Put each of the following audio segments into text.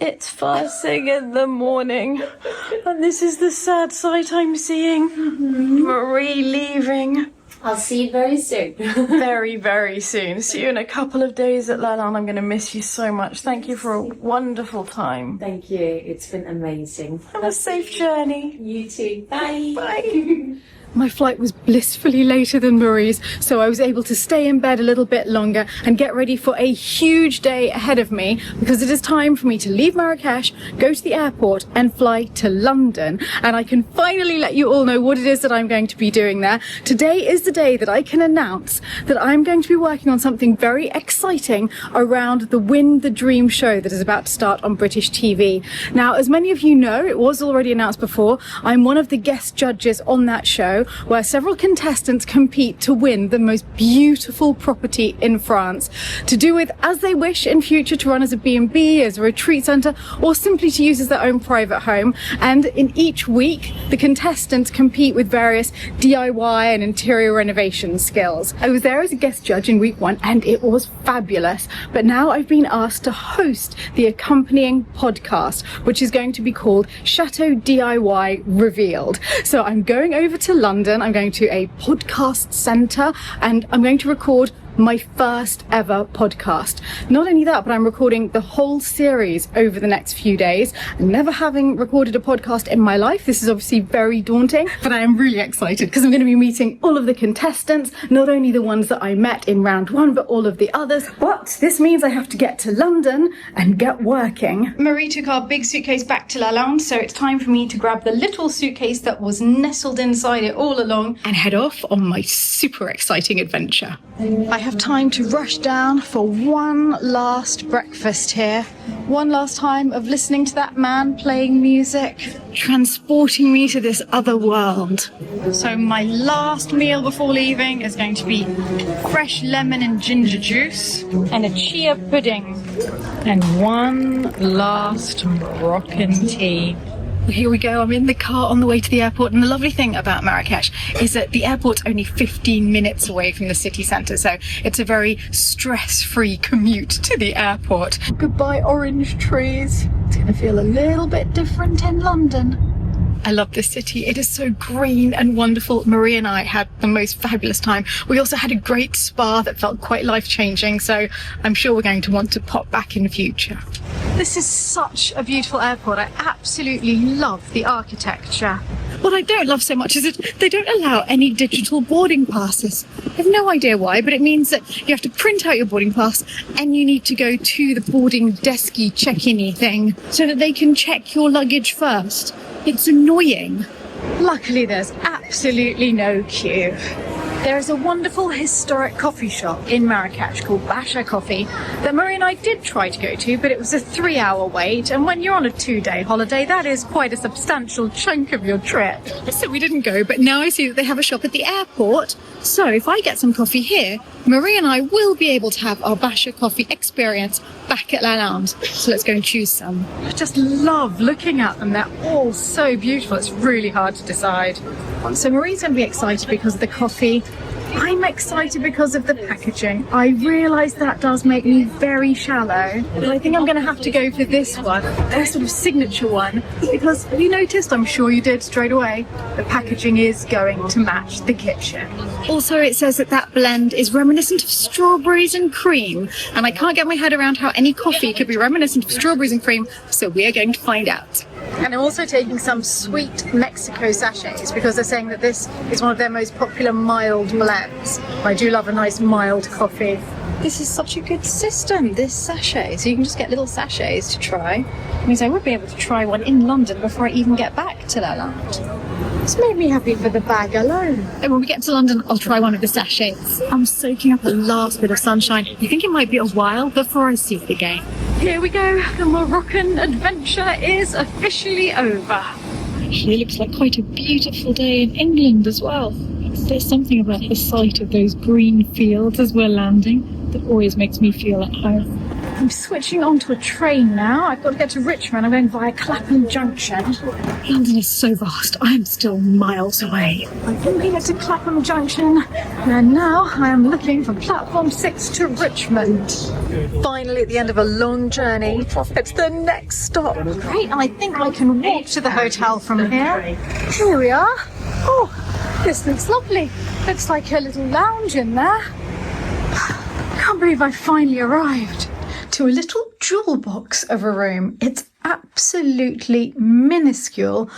It's first thing in the morning, and this is the sad sight I'm seeing. Marie leaving. I'll see you very soon. Very, very soon. See you in a couple of days at Lalande. I'm going to miss you so much. Thank you for a wonderful time. Thank you. It's been amazing. Have a safe journey. You too. Bye. Bye. My flight was blissfully later than Marie's, so I was able to stay in bed a little bit longer and get ready for a huge day ahead of me, because it is time for me to leave Marrakesh, go to the airport and fly to London. And I can finally let you all know what it is that I'm going to be doing there. Today is the day that I can announce that I'm going to be working on something very exciting around the Win the Dream show that is about to start on British TV. Now, as many of you know, it was already announced before, I'm one of the guest judges on that show, where several contestants compete to win the most beautiful property in France, to do with as they wish in future, to run as a B&B, as a retreat centre, or simply to use as their own private home. And in each week, the contestants compete with various DIY and interior renovation skills. I was there as a guest judge in week 1 and it was fabulous. But now I've been asked to host the accompanying podcast, which is going to be called Chateau DIY Revealed. So I'm going over to London. I'm going to a podcast centre and I'm going to record my first ever podcast. Not only that, but I'm recording the whole series over the next few days. And never having recorded a podcast in my life, this is obviously very daunting, but I am really excited because I'm going to be meeting all of the contestants, not only the ones that I met in round 1, but all of the others. But this means I have to get to London and get working. Marie took our big suitcase back to Lalande, so it's time for me to grab the little suitcase that was nestled inside it all along and head off on my super exciting adventure. I have time to rush down for one last breakfast here. One last time of listening to that man playing music, transporting me to this other world. So my last meal before leaving is going to be fresh lemon and ginger juice and a chia pudding and one last Moroccan tea. Here we go, I'm in the car on the way to the airport, and the lovely thing about Marrakesh is that the airport's only 15 minutes away from the city centre, so it's a very stress-free commute to the airport. Goodbye orange trees. It's going to feel a little bit different in London. I love this city. It is so green and wonderful. Marie and I had the most fabulous time. We also had a great spa that felt quite life-changing, so I'm sure we're going to want to pop back in the future. This is such a beautiful airport. I absolutely love the architecture. What I don't love so much is that they don't allow any digital boarding passes. I have no idea why, but it means that you have to print out your boarding pass and you need to go to the boarding desky check-in-y thing so that they can check your luggage first. It's annoying. Luckily, there's absolutely no queue. There is a wonderful historic coffee shop in Marrakesh called Basha Coffee that Marie and I did try to go to, but it was a 3-hour wait, and when you're on a 2-day holiday, that is quite a substantial chunk of your trip. So we didn't go, but now I see that they have a shop at the airport, so if I get some coffee here, Marie and I will be able to have our Basha Coffee experience back at Lalande. So let's go and choose some. I just love looking at them. They're all so beautiful. It's really hard to decide. So Marie's going to be excited because of the coffee. I'm excited because of the packaging. I realise that does make me very shallow, but I think I'm going to have to go for this one, their sort of signature one, because have you noticed, I'm sure you did straight away, the packaging is going to match the kitchen. Also, it says that that blend is reminiscent of strawberries and cream, and I can't get my head around how any coffee could be reminiscent of strawberries and cream, so we are going to find out. And I'm also taking some sweet Mexico sachets because they're saying that this is one of their most popular mild blends. I do love a nice mild coffee. This is such a good system, this sachet. So you can just get little sachets to try. It means I would be able to try one in London before I even get back to Lalande. It's made me happy for the bag alone. And when we get to London, I'll try one of the sachets. I'm soaking up the last bit of sunshine. I think it might be a while before I see it again. Here we go. The Moroccan adventure is officially over. Actually, it looks like quite a beautiful day in England as well. There's something about the sight of those green fields as we're landing that always makes me feel at home. I'm switching onto a train now. I've got to get to Richmond. I'm going via Clapham Junction. London is so vast. I'm still miles away. I've made it to Clapham Junction, and now I am looking for platform 6 to Richmond. Finally, at the end of a long journey, it's the next stop. Great, and I think I can walk to the hotel from here. Here we are. Oh, this looks lovely. Looks like a little lounge in there. I can't believe I finally arrived to a little jewel box of a room. It's absolutely minuscule,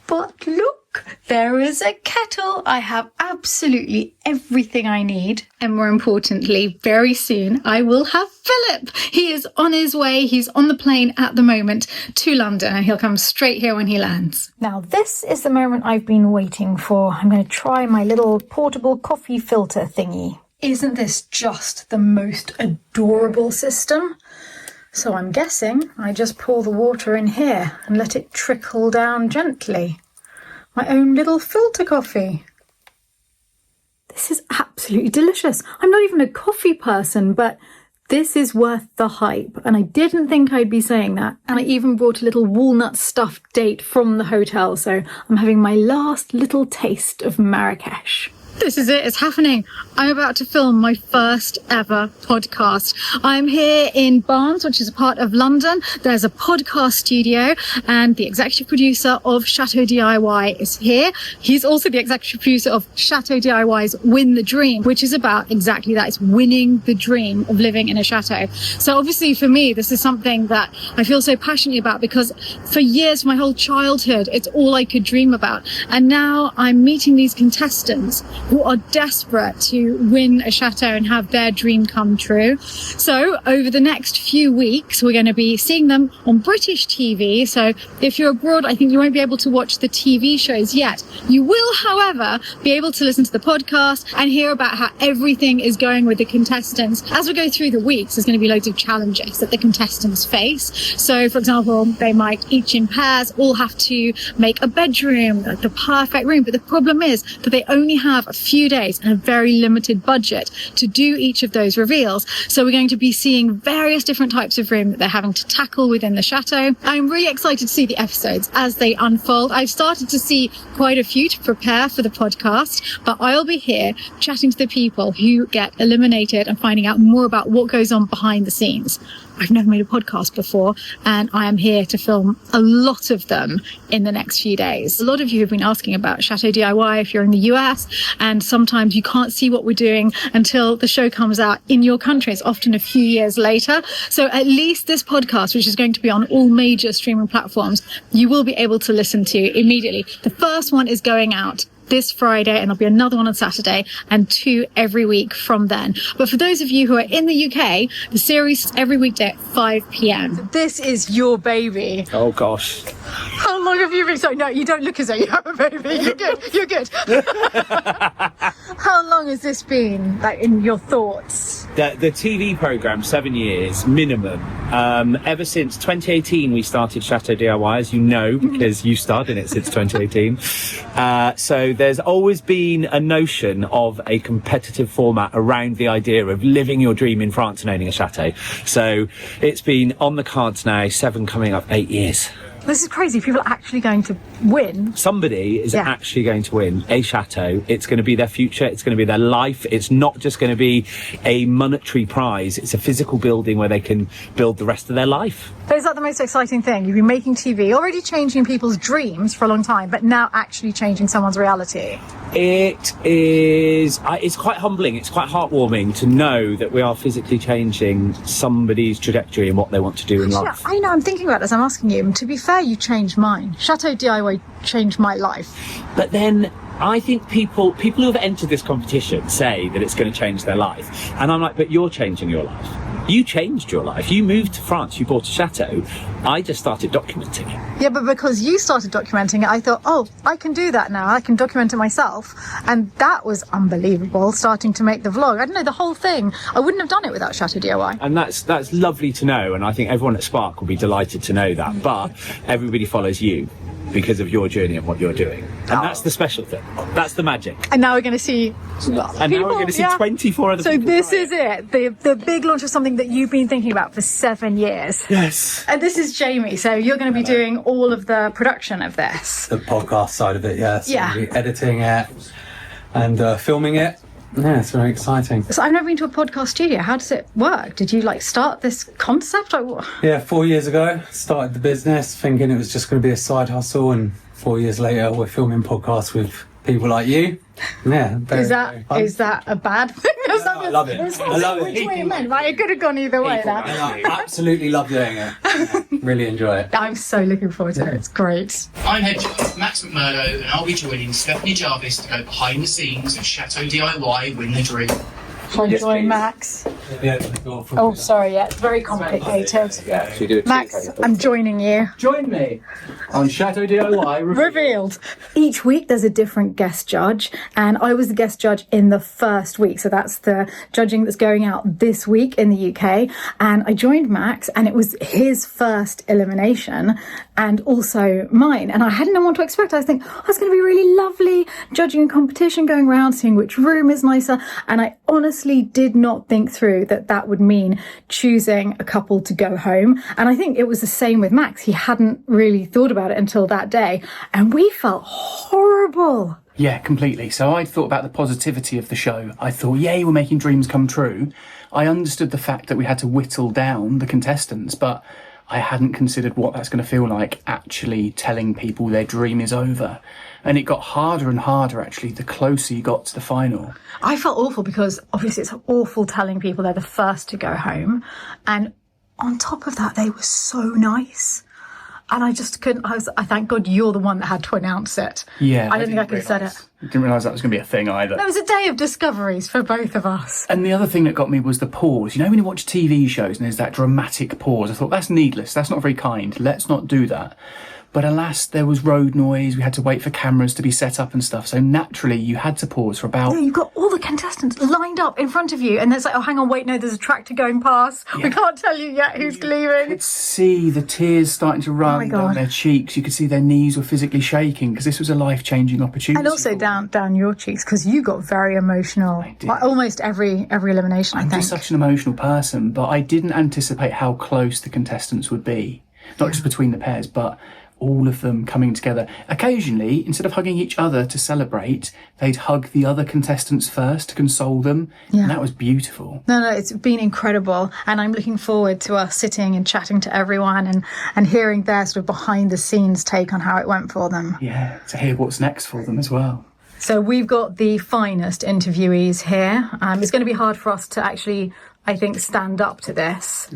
but look, there is a kettle. I have absolutely everything I need. And more importantly, very soon I will have Philip. He is on his way. He's on the plane at the moment to London, and he'll come straight here when he lands. Now, this is the moment I've been waiting for. I'm going to try my little portable coffee filter thingy. Isn't this just the most adorable system? So I'm guessing I just pour the water in here and let it trickle down gently. My own little filter coffee. This is absolutely delicious. I'm not even a coffee person, but this is worth the hype. And I didn't think I'd be saying that. And I even brought a little walnut stuffed date from the hotel. So I'm having my last little taste of Marrakesh. This is it, it's happening. I'm about to film my first ever podcast. I'm here in Barnes, which is a part of London. There's a podcast studio, and the executive producer of Chateau DIY is here. He's also the executive producer of Chateau DIY's Win the Dream, which is about exactly that. It's winning the dream of living in a chateau. So obviously for me, this is something that I feel so passionately about, because for years, my whole childhood, it's all I could dream about. And now I'm meeting these contestants who are desperate to win a chateau and have their dream come true. So over the next few weeks, we're going to be seeing them on British TV. So if you're abroad, I think you won't be able to watch the TV shows yet. You will, however, be able to listen to the podcast and hear about how everything is going with the contestants. As we go through the weeks, there's going to be loads of challenges that the contestants face. So for example, they might each in pairs all have to make a bedroom, like the perfect room. But the problem is that they only have a few days and a very limited budget to do each of those reveals. So we're going to be seeing various different types of room that they're having to tackle within the chateau. I'm really excited to see the episodes as they unfold. I've started to see quite a few to prepare for the podcast, but I'll be here chatting to the people who get eliminated and finding out more about what goes on behind the scenes. I've never made a podcast before, and I am here to film a lot of them in the next few days. A lot of you have been asking about Chateau DIY if you're in the US, and sometimes you can't see what we're doing until the show comes out in your country. It's often a few years later. So at least this podcast, which is going to be on all major streaming platforms, you will be able to listen to immediately. The first one is going out this Friday, and there'll be another one on Saturday, and 2 every week from then. But for those of you who are in the UK, the series is every weekday at 5 p.m. This is your baby. Oh gosh. How long have you been? Sorry, no, you don't look as though you have a baby. You're good. You're good. How long has this been, like, in your thoughts? The TV programme, 7 years minimum. Ever since 2018, we started Chateau DIY, as you know, because you started it since 2018. So there's always been a notion of a competitive format around the idea of living your dream in France and owning a chateau. So it's been on the cards now, 7 coming up 8 years. This is crazy. People are actually going to win. Somebody is actually going to win a chateau. It's going to be their future. It's going to be their life. It's not just going to be a monetary prize. It's a physical building where they can build the rest of their life. But is that the most exciting thing? You've been making TV, already changing people's dreams for a long time, but now actually changing someone's reality. It is. It's quite humbling. It's quite heartwarming to know that we are physically changing somebody's trajectory and what they want to do in life. I know. I'm thinking about this. I'm asking you. And to be fair, you changed mine. Chateau DIY changed my life. But then I think people who have entered this competition say that it's going to change their life, and I'm like, but you're changing your life. You changed your life. You moved to France. You bought a chateau. I just started documenting it. Yeah, but because you started documenting it, I thought, oh, I can do that now. I can document it myself. And that was unbelievable, starting to make the vlog. I don't know, the whole thing. I wouldn't have done it without Chateau DIY. And that's lovely to know. And I think everyone at Spark will be delighted to know that. But everybody follows you. because of your journey and what you're doing. And that's the special thing. That's the magic. And now we're going to see And now we're going to see 24 other So people. this is it, the big launch of something that you've been thinking about for 7 years. Yes. And this is Jamie, so you're going to be doing all of the production of this. The podcast side of it, yeah. So Yeah. we'll be editing it and filming it. Yeah, it's very exciting. So I've never been to a podcast studio. How does it work? Did you like start this concept? Yeah, 4 years ago, started the business thinking it was just going to be a side hustle, and 4 years later, we're filming podcasts with people like you. Yeah, Is that a bad thing? I love it. I love it. Which way it meant, right? It could have gone either way. Now. I absolutely love doing it. Yeah, really enjoy it. I'm so looking forward to it. It's great. I'm head judge Max McMurdo, and I'll be joining Stephanie Jarvis to go behind the scenes of Chateau DIY Win the Dream. How you doing, Max? Yeah, Oh, sorry, yeah, it's very complicated. Max, I'm joining you. Join me on Chateau DIY Revealed. Each week there's a different guest judge, and I was the guest judge in the first week, so that's the judging that's going out this week in the UK. And I joined Max, and it was his first elimination and also mine, and I hadn't known what to expect. I was thinking, oh, it's going to be really lovely judging a competition, going around seeing which room is nicer, and I honestly did not think through that would mean choosing a couple to go home. And I think it was the same with Max. He hadn't really thought about it until that day, and we felt horrible. Yeah, completely. So I thought about the positivity of the show. I thought, yay, we're making dreams come true. I understood the fact that we had to whittle down the contestants, but I hadn't considered what that's going to feel like actually telling people their dream is over. And it got harder and harder, actually, the closer you got to the final. I felt awful because obviously it's awful telling people they're the first to go home. And on top of that, they were so nice. And I just couldn't, I thank God you're the one that had to announce it. Yeah. I don't think I could have said it. I didn't realise that was going to be a thing either. That was a day of discoveries for both of us. And the other thing that got me was the pause. You know, when you watch TV shows and there's that dramatic pause, I thought, that's needless. That's not very kind. Let's not do that. But alas, there was road noise. We had to wait for cameras to be set up and stuff. So naturally, you had to pause for about... Yeah, you've got all the contestants lined up in front of you. And it's like, oh, hang on, wait, no, there's a tractor going past. Yeah. We can't tell you yet who's leaving. You could see the tears starting to run down their cheeks. You could see their knees were physically shaking because this was a life-changing opportunity. And also down your cheeks because you got very emotional. I did. Like almost every elimination, I think. I'm just such an emotional person, but I didn't anticipate how close the contestants would be. Not just between the pairs, but all of them coming together. Occasionally, instead of hugging each other to celebrate, they'd hug the other contestants first to console them. Yeah. And that was beautiful. No, it's been incredible. And I'm looking forward to us sitting and chatting to everyone and hearing their sort of behind the scenes take on how it went for them. Yeah, to hear what's next for them as well. So we've got the finest interviewees here. It's going to be hard for us to actually, I think, stand up to this.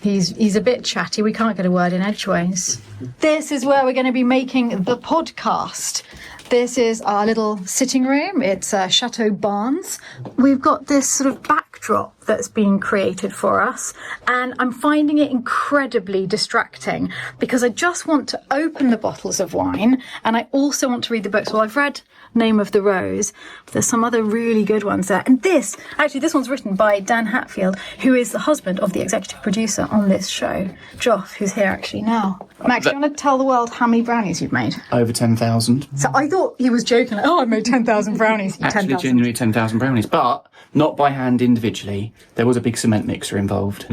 He's a bit chatty. We can't get a word in edgeways. This is where we're going to be making the podcast. This is our little sitting room. It's Chateau Barnes. We've got this sort of backdrop that's been created for us, and I'm finding it incredibly distracting because I just want to open the bottles of wine and I also want to read the books. Well, I've read Name of the Rose, but there's some other really good ones there. And this one's written by Dan Hatfield, who is the husband of the executive producer on this show, Joff, who's here actually now. Max, do you want to tell the world how many brownies you've made? Over 10,000. So I thought he was joking, like, oh, I made 10,000 brownies. Actually, genuinely 10,000 brownies, but not by hand individually. There was a big cement mixer involved.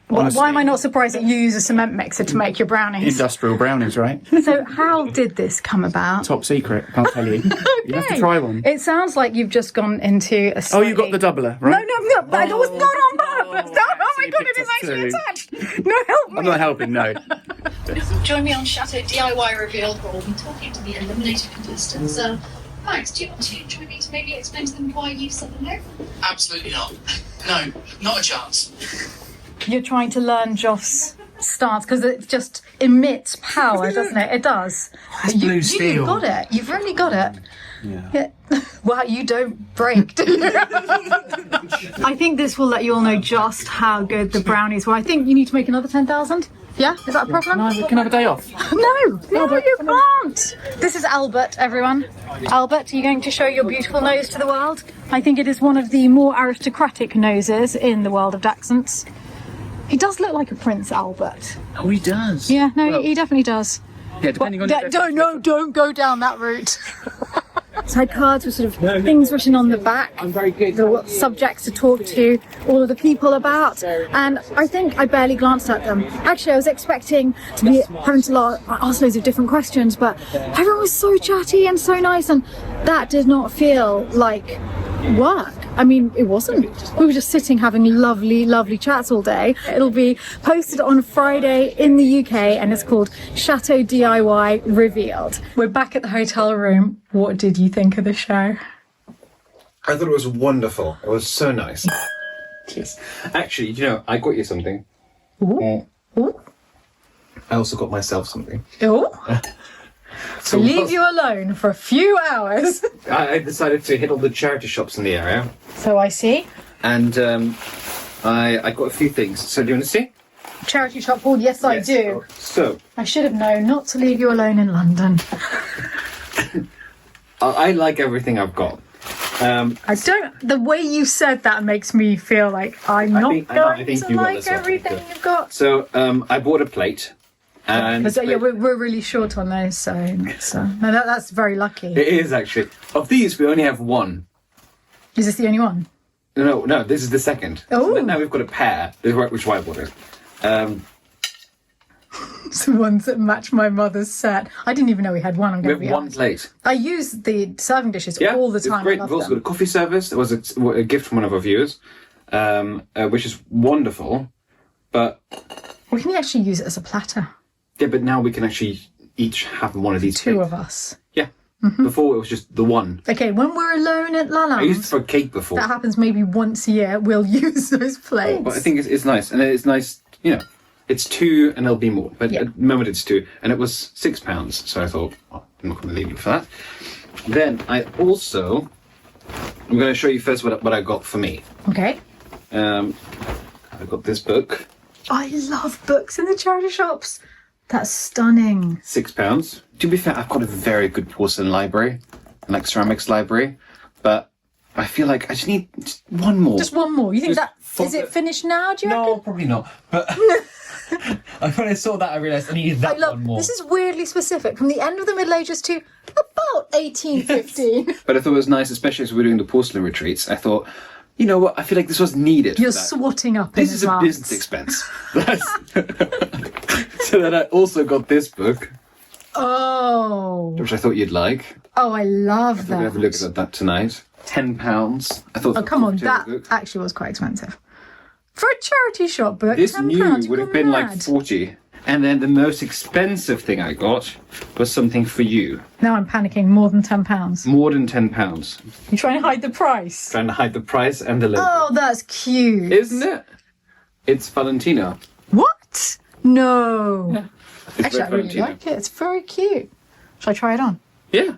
Why am I not surprised that you use a cement mixer to make your brownies? Industrial brownies, right? So how did this come about? Top secret, can't tell you. Okay. You have to try one. It sounds like you've just gone into a Oh, you got the doubler, right? No, that was not on purpose. Oh my God, it is actually attached. No, help me. I'm not helping, no. Join me on Chateau DIY Revealed, where we'll be talking to the eliminated contestants. Max, do you want to join me to maybe explain to them why you said no? Absolutely not. No, not a chance. You're trying to learn Joff's stance because it just emits power, doesn't it? It does. blue steel. You've got it. You've really got it. Yeah. Wow, you don't break, do you? I think this will let you all know just how good the brownies were. I think you need to make another 10,000. Yeah? Is that a problem? No, we can have a day off. No, you can't. This is Albert, everyone. Albert, are you going to show your beautiful nose to the world? I think it is one of the more aristocratic noses in the world of Dachshunds. He does look like a Prince Albert. Oh, he does. Yeah, no, he definitely does. Yeah, depending on... Don't go down that route. Side cards with sort of things written on the back, the subjects to talk to, all of the people about, and I think I barely glanced at them. Actually, I was expecting to be having to ask loads of different questions, but everyone was so chatty and so nice, and that did not feel like work. I mean, it wasn't. We were just sitting having lovely chats all day. It'll be posted on Friday in the UK, and it's called Chateau DIY Revealed. We're back at the hotel room. What did you think of the show? I thought it was wonderful. It was so nice. Cheers. Actually, you know, I got you something. Ooh. Ooh. I also got myself something. Ooh. To leave you alone for a few hours. I decided to hit all the charity shops in the area. So I see. And I got a few things. So do you want to see? Charity shop board, yes I do. So I should have known not to leave you alone in London. I like everything I've got. The way you said that makes me feel like I'm not going to like everything you've got. So I bought a plate. And we're really short on those, so no, that's very lucky. It is actually. Of these, we only have one. Is this the only one? No, this is the second. Oh. So now we've got a pair, which is why I bought it. It's the ones that match my mother's set. I didn't even know we had one. I'm going to be We have one honest. plate. I use the serving dishes all the time. It's great. I love We've also them. got a coffee service. There was a gift from one of our viewers, which is wonderful. But We can actually use it as a platter. yeah, but now we can actually each have one of these. Two plates. of us. Yeah. Before it was just the one. Okay, when we're alone at I used it Lalande, for a cake before. that happens maybe once a year, we'll use those plates. But I think it's nice, and it's nice. You know, it's two, and there'll be more. But at the moment, it's two, and it was £6. So I thought, I'm not going to leave you for that. Then I'm going to show you first what I got for me. Okay. I got this book. I love books in the charity shops. That's stunning. £6. To be fair, I've got a very good porcelain library, like ceramics library, but I feel like I just need one more. Just one more. You think Just is it finished now, do you reckon? Probably not. But when I saw that, I realised I needed that one more. This is weirdly specific. From the end of the Middle Ages to about 1815. But I thought it was nice, especially as we were doing the porcelain retreats. I thought, you know what? I feel like this was needed. You're for that. swatting up This in is a advance. business expense. So then I also got this book, Oh. which I thought you'd like. Oh, I love We're that. going to have a look at that tonight. £10. I thought. Oh, come on. That book. actually was quite expensive. For a charity shop book, This £10, new you've would have gone been like mad. 40. And then the most expensive thing I got was something for you. Now I'm panicking. More than £10. More than £10. You're trying to hide the price. Trying to hide the price and the logo. Oh, that's cute. Isn't it? It's Valentina. What? No. It's Actually, I red really Valentina. like it. It's very cute. Shall I try it on? Yeah.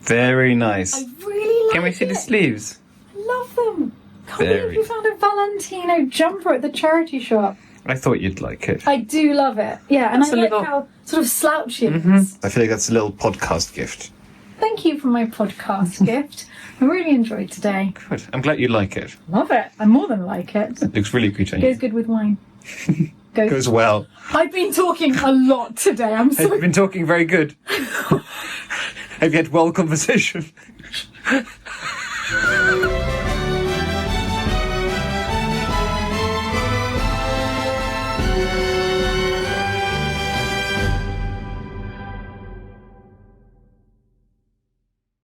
Very nice. I really like it. Can we see the sleeves? Love them. Can't Very believe you found a Valentino jumper at the charity shop. I thought you'd like it. I do love it. Yeah, and It's I a like little- how sort of slouchy it is. I feel like that's a little podcast gift. Thank you for my podcast gift. I really enjoyed today. Good. I'm glad you like it. Love it. I more than like it. It looks really good on you. Goes good with wine. Goes. Goes well. I've been talking a lot today. I'm Have you been talking very good? Have you had well conversation?